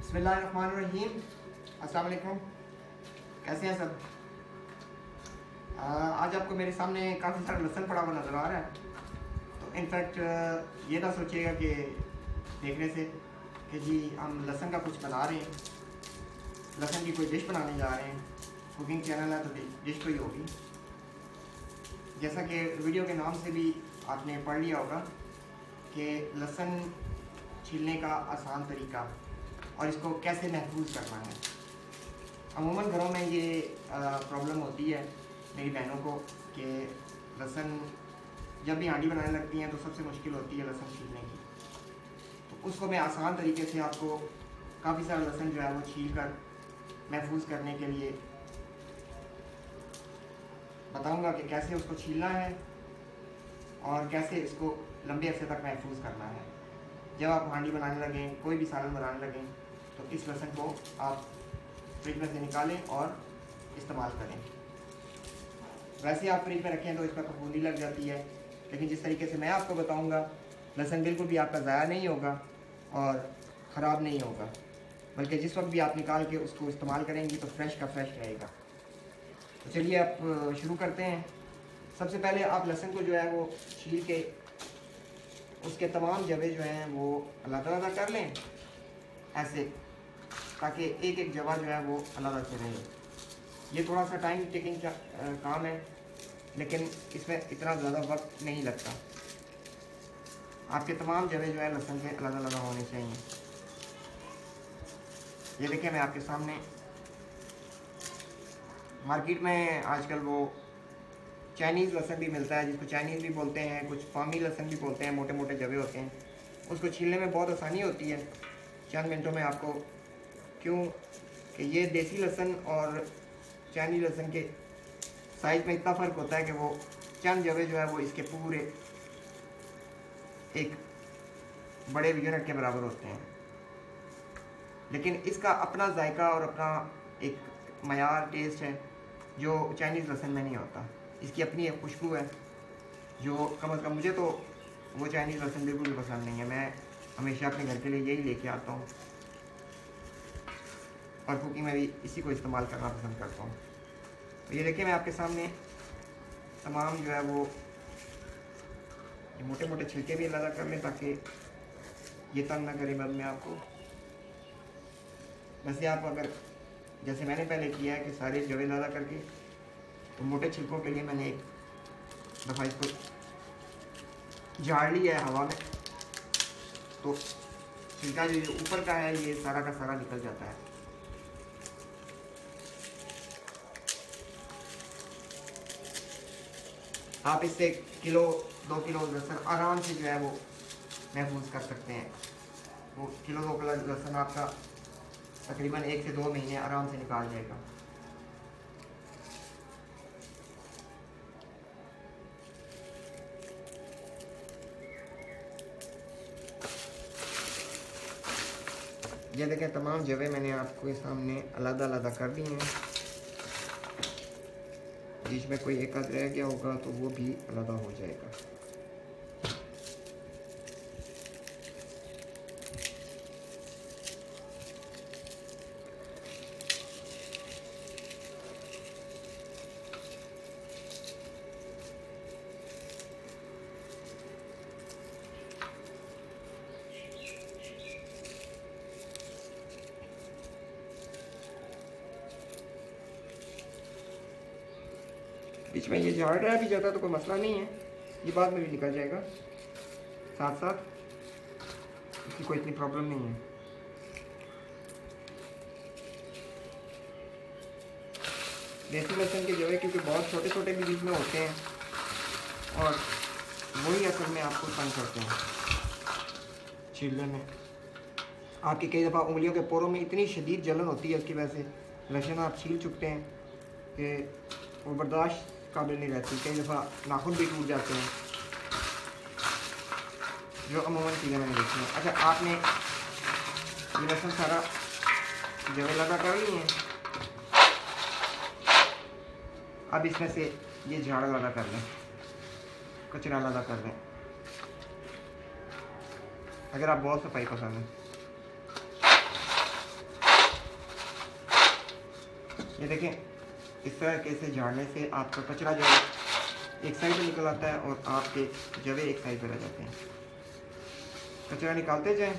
बिस्मिल्लाहिर्रहमानिर्रहीम। अस्सलाम वालेकुम। कैसे हैं सब? आज आपको मेरे सामने काफ़ी सारा लहसुन पड़ा हुआ नज़र आ रहा है। तो इनफैक्ट ये ना सोचिएगा कि देखने से कि जी हम लहसुन का कुछ बना रहे हैं, लहसुन की कोई डिश बनाने जा रहे हैं। कुकिंग चैनल है तो डिश तो ही होगी। जैसा कि वीडियो के नाम से भी आपने पढ़ लिया होगा कि लहसुन छीलने का आसान तरीका और इसको कैसे महफूज करना है। अमूमन घरों में ये प्रॉब्लम होती है मेरी बहनों को कि लहसुन जब भी हांडी बनाने लगती हैं तो सबसे मुश्किल होती है लहसुन छीलने की। तो उसको मैं आसान तरीके से आपको काफ़ी सारा लहसुन जो है वो छील कर महफूज करने के लिए बताऊंगा कि कैसे उसको छीलना है और कैसे इसको लंबे अरसे तक महफूज करना है। जब आप हांडी बनाने लगें, कोई भी सालन बनाने लगें, तो इस लहसुन को आप फ्रिज में से निकालें और इस्तेमाल करें। वैसे आप फ्रिज में रखें तो इस पर फफूंदी लग जाती है, लेकिन जिस तरीके से मैं आपको बताऊंगा लहसुन बिल्कुल भी आपका ज़ाया नहीं होगा और ख़राब नहीं होगा, बल्कि जिस वक्त भी आप निकाल के उसको इस्तेमाल करेंगी तो फ्रेश का फ्रेश रहेगा। तो चलिए आप शुरू करते हैं। सबसे पहले आप लहसुन को जो है वो छील के उसके तमाम जवे जो हैं वो अलग-अलग कर लें ऐसे, ताकि एक एक जवा जो है वो अलग से रहे। ये थोड़ा सा टाइम टेकिंग काम है, लेकिन इसमें इतना ज़्यादा वक्त नहीं लगता। आपके तमाम जवे जो है लहसुन के अलग अलग होने चाहिए। ये देखिए मैं आपके सामने, मार्केट में आजकल वो चाइनीज़ लहसुन भी मिलता है, जिसको चाइनीज़ भी बोलते हैं, कुछ फार्मी लहसुन भी बोलते हैं, मोटे मोटे जवे होते हैं। उसको छीलने में बहुत आसानी होती है, चंद मिनटों में आपको। क्यों कि ये देसी लहसुन और चाइनीज़ लहसुन के साइज़ में इतना फ़र्क होता है कि वो चंद जवे जो है वो इसके पूरे एक बड़े यूनिट के बराबर होते हैं। लेकिन इसका अपना जायका और अपना एक मयार टेस्ट है जो चाइनीज़ लहसुन में नहीं होता। इसकी अपनी एक खुशबू है जो कम अज़ कम, मुझे तो वो चाइनीज़ लहसुन बिल्कुल भी पसंद नहीं है। मैं हमेशा अपने घर के लिए यही लेके आता हूँ और कुकिंग में भी इसी को इस्तेमाल करना पसंद करता हूँ। तो ये देखिए मैं आपके सामने तमाम जो है वो मोटे मोटे छिलके भी अलग कर लें ताकि ये तंग ना करे बाद में आपको। वैसे आप अगर जैसे मैंने पहले किया है कि सारे जवे अलग करके, तो मोटे छिलकों के लिए मैंने एक दफ़ा इसको झाड़ लिया है हवा में, तो छिलका जो ऊपर का है ये सारा का सारा निकल जाता है। आप इससे किलो 2 किलो लहसुन आराम से जो है वो महफूज कर सकते हैं। वो किलो 2 किलो लहसुन आपका तकरीबन 1 से 2 महीने आराम से निकाल जाएगा। ये देखें तमाम जवे मैंने आपको सामने अलग अलग कर दिए हैं। बीच में कोई एक आध रह गया होगा तो वो भी अलग हो जाएगा। बीच में ये झाड़ रहा है भी ज़्यादा तो कोई मसला नहीं है, ये बाद में भी निकल जाएगा साथ साथ, इसकी कोई इतनी प्रॉब्लम नहीं है। देसी लहसुन के जवे क्योंकि बहुत छोटे छोटे भी बीच में होते हैं और वही असल में आपको तंग करते हैं छीलने में। आपकी कई दफ़ा उंगलियों के पोरों में इतनी शदीद जलन होती है उसकी वजह से लहसुन आप छील चुकते हैं कि वो बर्दाश्त काबिल नहीं रहती। कई दफ़ा नाखून भी टूट जाते हैं, जो अमूमन चीज़ें मैंने देखी हैं। अच्छा, आपने ये लहसुन सारा जवे लगा कर ली हैं, अब इसमें से ये झाड़ लगा कर लें, कचरा लगा कर लें। अगर आप बहुत सफाई पसंद है ये देखें, इस तरह से झाड़ने से आपका कचरा जो है एक साइड में निकल आता है और आपके जवे एक साइड पर रह जाते हैं। कचरा निकालते जाएं।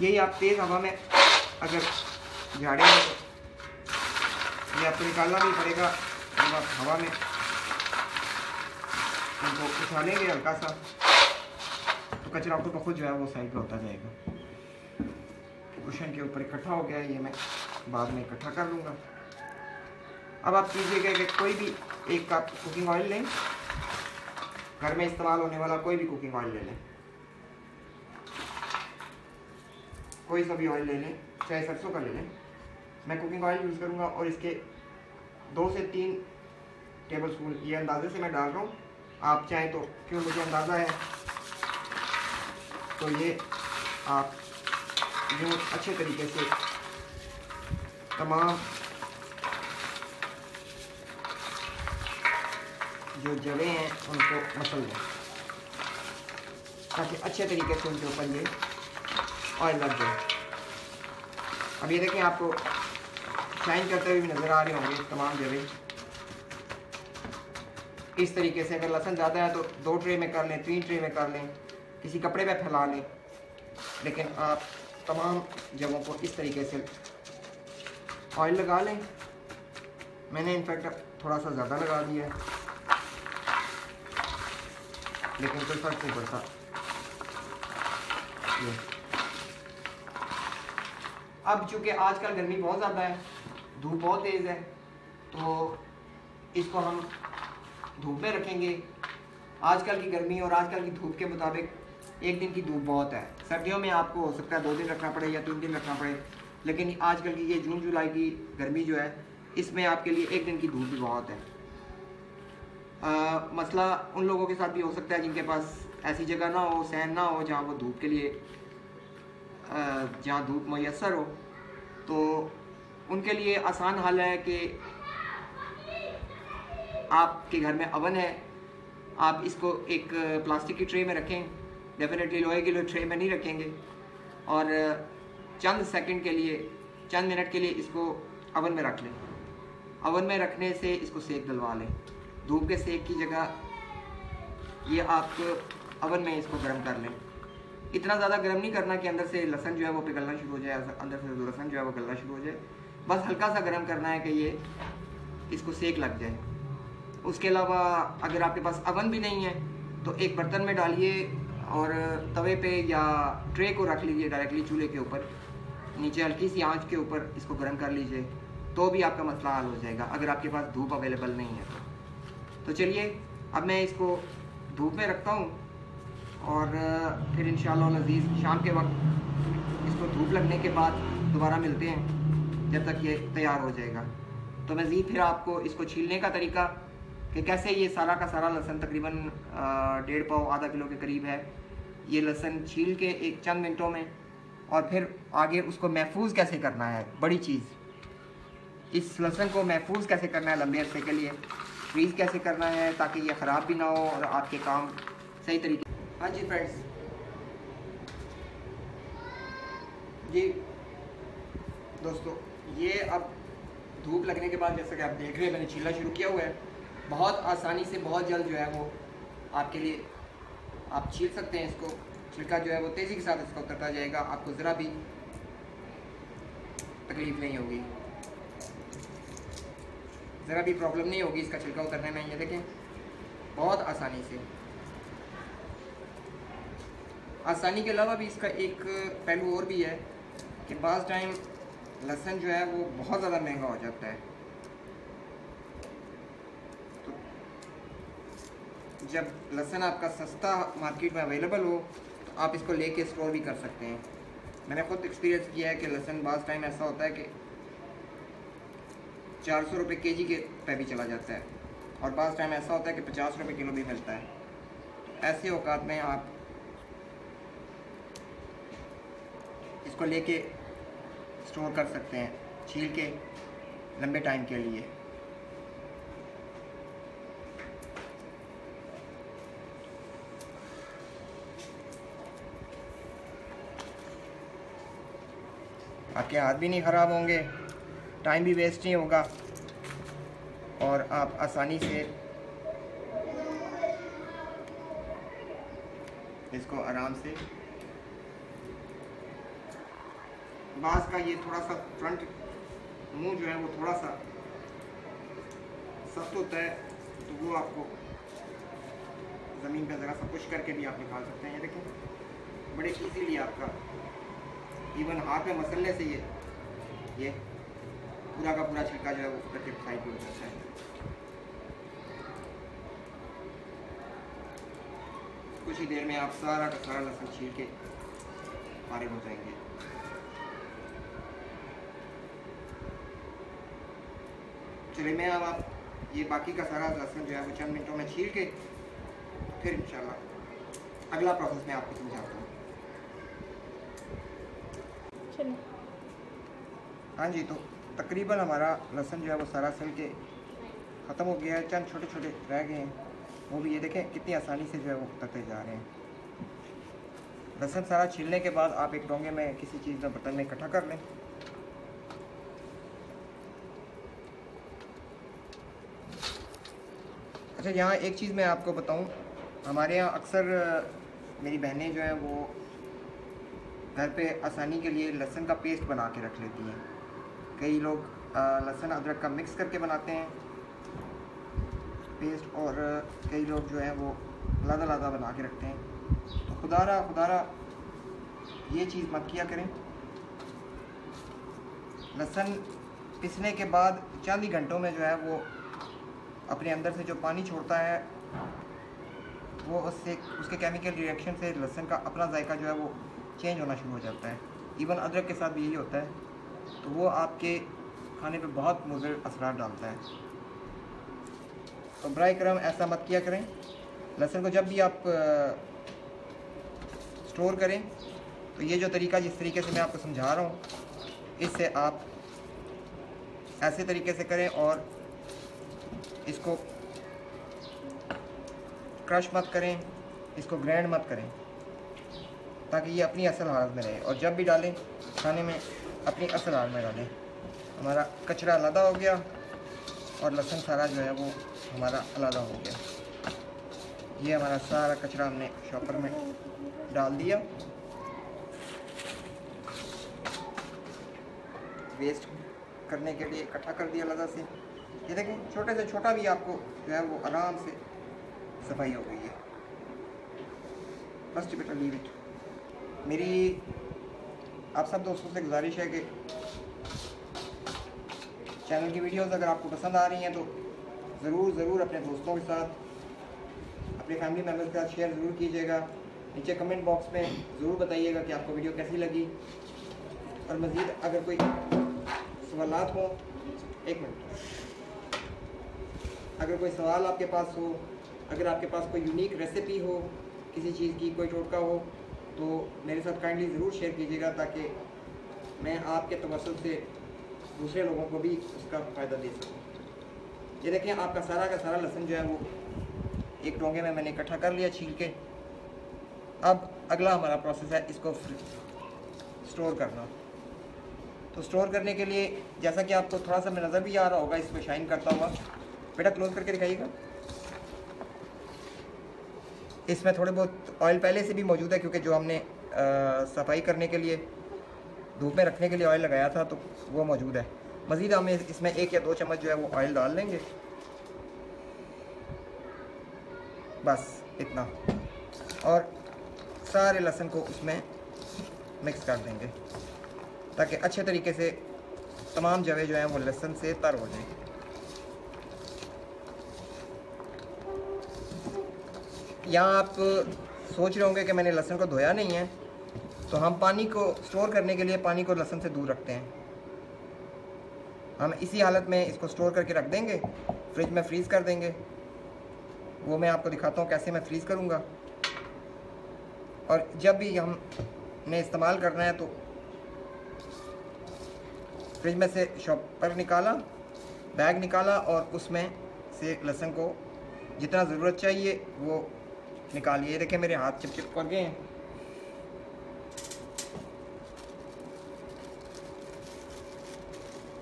यही आप तेज़ हवा में अगर झाड़ेंगे तो ये आपको निकालना नहीं पड़ेगा। जब आप हवा में उनको उछालेंगे हल्का सा तो कचरा खुद ब खुद जो है वो साइड पे होता जाएगा। कुशन के ऊपर इकट्ठा हो गया, ये मैं बाद में इकट्ठा कर लूँगा। अब आप कीजिएगा कि कोई भी एक कप कुकिंग ऑयल लें, घर में इस्तेमाल होने वाला कोई भी कुकिंग ऑयल ले लें, कोई सा भी ऑयल ले लें, चाहे सरसों का ले लें। मैं कुकिंग ऑयल यूज़ करूँगा और इसके 2 से 3 टेबल स्पून ये अंदाजे से मैं डाल रहा हूँ। आप चाहें तो, क्यों मुझे अंदाज़ा है, तो ये आप यूँ अच्छे तरीके से तमाम जो जगह हैं उनको मसल लें ताकि अच्छे तरीके से उनके ऊपर ये ऑयल लग जाए। अब ये देखें, आपको शाइन करते हुए भी नज़र आ रहे होंगे तमाम जगह। इस तरीके से अगर लहसुन ज़्यादा है तो 2 ट्रे में कर लें, 3 ट्रे में कर लें, किसी कपड़े पे फैला लें, लेकिन आप तमाम जगहों को इस तरीके से ऑयल लगा लें। मैंने इनफैक्ट थोड़ा सा ज़्यादा लगा दिया है, लेकिन कोई फ़र्क नहीं पड़ता। ये अब चूँकि आजकल गर्मी बहुत ज़्यादा है, धूप बहुत तेज़ है, तो इसको हम धूप में रखेंगे। आजकल की गर्मी और आजकल की धूप के मुताबिक एक दिन की धूप बहुत है। सर्दियों में आपको हो सकता है 2 दिन रखना पड़े या 3 दिन रखना पड़े, लेकिन आजकल की ये जून जुलाई की गर्मी जो है, इसमें आपके लिए एक दिन की धूप भी बहुत है। मसला उन लोगों के साथ भी हो सकता है जिनके पास ऐसी जगह ना हो, सहन ना हो, जहाँ वो धूप के लिए जहाँ धूप मैसर हो, तो उनके लिए आसान हल है कि आपके घर में अवन है, आप इसको एक प्लास्टिक की ट्रे में रखें। डेफिनेटली लोहे की ट्रे में नहीं रखेंगे, और चंद सेकंड के लिए, चंद मिनट के लिए इसको अवन में रख लें। अवन में रखने से इसको सेक दिलवा लें। धूप के सेक की जगह ये आप अवन में इसको गर्म कर लें। इतना ज़्यादा गर्म नहीं करना कि अंदर से लहसुन जो है वो पिघलना शुरू हो जाए, अंदर से लहसुन जो है वो गलना शुरू हो जाए। बस हल्का सा गर्म करना है कि ये इसको सेक लग जाए। उसके अलावा अगर आपके पास अवन भी नहीं है तो एक बर्तन में डालिए और तवे पे या ट्रे को रख लीजिए डायरेक्टली चूल्हे के ऊपर, नीचे हल्की सी आंच के ऊपर इसको गर्म कर लीजिए, तो भी आपका मसला हल हो जाएगा अगर आपके पास धूप अवेलेबल नहीं है तो चलिए अब मैं इसको धूप में रखता हूँ और फिर इंशाअल्लाह लज़ीज़ शाम के वक्त इसको धूप लगने के बाद दोबारा मिलते हैं जब तक ये तैयार हो जाएगा। तो मज़ीद फिर आपको इसको छीलने का तरीका कि कैसे ये सारा का सारा लहसुन तकरीबन 1.5 पाव आधा किलो के करीब है, ये लहसुन छील के एक चंद मिनटों में, और फिर आगे उसको महफूज कैसे करना है, बड़ी चीज़, इस लहसुन को महफूज कैसे करना है लंबे अरसे के लिए, फ्रीज़ कैसे करना है ताकि ये ख़राब भी ना हो और आपके काम सही तरीके। हाँ जी फ्रेंड्स, जी दोस्तों, ये अब धूप लगने के बाद जैसा कि आप देख रहे हैं मैंने छीलना शुरू किया हुआ है। बहुत आसानी से बहुत जल्द जो है वो आपके लिए आप छील सकते हैं इसको। छिलका जो है वो तेज़ी के साथ इसका उतरता जाएगा, आपको ज़रा भी तकलीफ़ नहीं होगी, ज़रा भी प्रॉब्लम नहीं होगी इसका छिलका उतरने में। ये देखें बहुत आसानी से। आसानी के अलावा भी इसका एक पहलू और भी है कि बाज़ टाइम लहसुन जो है वो बहुत ज़्यादा महंगा हो जाता है, तो जब लहसुन आपका सस्ता मार्केट में अवेलेबल हो तो आप इसको लेके स्टोर भी कर सकते हैं। मैंने खुद एक्सपीरियंस किया है कि लहसुन बाज़ टाइम ऐसा होता है कि 400 रुपये केजी के पे भी चला जाता है, और बाज़ टाइम ऐसा होता है कि 50 रुपये किलो भी मिलता है। ऐसे औकात में आप इसको लेके स्टोर कर सकते हैं छील के लंबे टाइम के लिए। आपके हाथ भी नहीं ख़राब होंगे, टाइम भी वेस्ट नहीं होगा और आप आसानी से इसको आराम से, बास का ये थोड़ा सा फ्रंट मुंह जो है वो थोड़ा सा सख्त होता है, तो वो आपको ज़मीन पे ज़रा सा पुश करके भी आप निकाल सकते हैं। ये देखें बड़े इजीली आपका इवन हाथ में मसलने से ये पूरा का पूरा छिलका जो है वो करके साइड हो जाता है। कुछ ही देर में आप सारा का सारा लहसुन छील के फारिग हो जाएंगे। चलिए मैं अब आप ये बाकी का सारा लहसुन जो है वो चंद मिनटों में छील के फिर इंशाल्लाह अगला प्रोसेस मैं आपको समझाता हूँ। हाँ जी, तो तकरीबन हमारा लहसुन जो है वो सारा सिल के ख़त्म हो गया है, चंद छोटे छोटे रह गए हैं, वो भी ये देखें कितनी आसानी से जो है वो उतरते जा रहे हैं। लहसुन सारा छीलने के बाद आप एक डोंगे में किसी चीज़ में बर्तन में इकट्ठा कर लें। अच्छा, यहाँ एक चीज़ मैं आपको बताऊँ, हमारे यहाँ अक्सर मेरी बहनें जो हैं वो घर पे आसानी के लिए लहसुन का पेस्ट बना के रख लेती हैं। कई लोग लहसुन अदरक का मिक्स करके बनाते हैं पेस्ट, और कई लोग जो है वो अलग बना के रखते हैं। तो खुदारा ये चीज़ मत किया करें। लहसुन पिसने के बाद चंद ही घंटों में जो है वो अपने अंदर से जो पानी छोड़ता है वो उसके केमिकल रिएक्शन से लहसुन का अपना जायका जो है वो चेंज होना शुरू हो जाता है। इवन अदरक के साथ भी यही होता है, तो वो आपके खाने पे बहुत मुज़र असरात डालता है। तो बराए करम ऐसा मत किया करें। लहसुन को जब भी आप स्टोर करें तो ये जो तरीका जिस तरीके से मैं आपको समझा रहा हूँ, इससे आप ऐसे तरीके से करें और इसको क्रश मत करें, इसको ग्राइंड मत करें, ताकि ये अपनी असल हालत में रहे, और जब भी डालें खाने में अपनी असल हालत में डालें। हमारा कचरा अलग हो गया और लहसुन सारा जो है वो हमारा अलग हो गया। ये हमारा सारा कचरा हमने शॉपर में डाल दिया, वेस्ट करने के लिए इकट्ठा कर दिया अलग से। ये देखें छोटे से छोटा भी आपको जो है वो आराम से सफाई हो गई है। फर्स्ट बेटा लीव इट। मेरी आप सब दोस्तों से गुजारिश है कि चैनल की वीडियोस अगर आपको पसंद आ रही हैं तो ज़रूर अपने दोस्तों के साथ, अपने फैमिली मेम्बर्स के साथ शेयर ज़रूर कीजिएगा। नीचे कमेंट बॉक्स में ज़रूर बताइएगा कि आपको वीडियो कैसी लगी, और मज़ीद अगर कोई सवालात हो, एक मिनट, अगर कोई सवाल आपके पास हो, अगर आपके पास कोई यूनिक रेसिपी हो, किसी चीज़ की कोई टोटका हो, तो मेरे साथ काइंडली ज़रूर शेयर कीजिएगा, ताकि मैं आपके तवज्जुह से दूसरे लोगों को भी उसका फ़ायदा दे सकूँ। ये देखें आपका सारा का सारा लहसुन जो है वो एक डोंगे में मैंने इकट्ठा कर लिया छील के। अब अगला हमारा प्रोसेस है इसको स्टोर करना। तो स्टोर करने के लिए, जैसा कि आपको थोड़ा सा नज़र भी आ रहा होगा इसको शाइन करता हुआ, बेटा क्लोज करके दिखाइएगा। इसमें थोड़े बहुत ऑयल पहले से भी मौजूद है, क्योंकि जो हमने सफाई करने के लिए धूप में रखने के लिए ऑयल लगाया था तो वो मौजूद है। मज़ीद हम इसमें 1 या 2 चम्मच जो है वो ऑयल डाल लेंगे, बस इतना, और सारे लहसुन को उसमें मिक्स कर देंगे ताकि अच्छे तरीके से तमाम जवे जो हैं वो लहसुन से तर हो जाए। यहाँ आप सोच रहे होंगे कि मैंने लहसुन को धोया नहीं है, तो हम पानी को स्टोर करने के लिए पानी को लहसुन से दूर रखते हैं। हम इसी हालत में इसको स्टोर करके रख देंगे, फ्रिज में फ्रीज़ कर देंगे। वो मैं आपको दिखाता हूँ कैसे मैं फ्रीज़ करूँगा। और जब भी हमने इस्तेमाल करना है तो फ्रिज में से शॉपर निकाला, बैग निकाला, और उसमें से लहसुन को जितना ज़रूरत चाहिए वो निकालिए। देखिए मेरे हाथ चिपचिप पड़ गए हैं।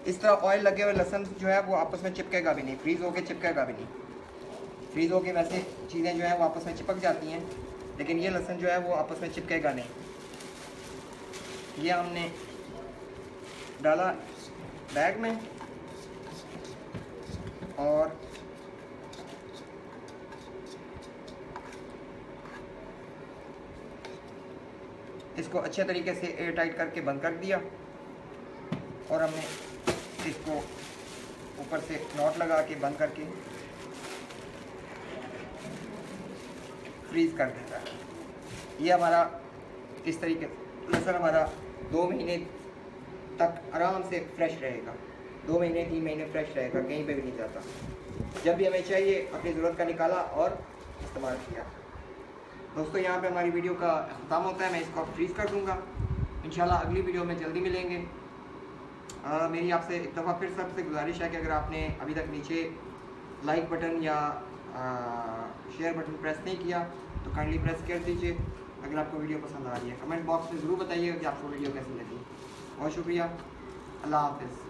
इस तरह ऑयल लगे हुए लहसुन जो है वो आपस में चिपकेगा भी नहीं, फ्रीज़ होके चिपकेगा भी नहीं। फ्रीज़ होके वैसे चीज़ें जो है वो आपस में चिपक जाती हैं, लेकिन ये लहसुन जो है वो आपस में चिपकेगा नहीं। ये हमने डाला बैग में और इसको अच्छे तरीके से एयर टाइट करके बंद कर दिया और हमने इसको ऊपर से नॉट लगा के बंद करके फ्रीज़ कर देता है। ये हमारा इस तरीके लहसुन हमारा 2 महीने तक आराम से फ्रेश रहेगा, 2 महीने 3 महीने फ्रेश रहेगा, कहीं पे भी नहीं जाता। जब भी हमें चाहिए अपनी ज़रूरत का निकाला और इस्तेमाल किया। दोस्तों यहाँ पे हमारी वीडियो का ख़त्म होता है, मैं इसको फ्रीज़ कर दूँगा। इंशाल्लाह अगली वीडियो में जल्दी मिलेंगे। मेरी आपसे एक दफ़ा फिर सबसे गुजारिश है कि अगर आपने अभी तक नीचे लाइक बटन या शेयर बटन प्रेस नहीं किया तो काइंडली प्रेस कर दीजिए। अगर आपको वीडियो पसंद आ रही है कमेंट बॉक्स में ज़रूर बताइएगा कि आपको वीडियो कैसी लगी। बहुत शुक्रिया, अल्लाह हाफ़िज़।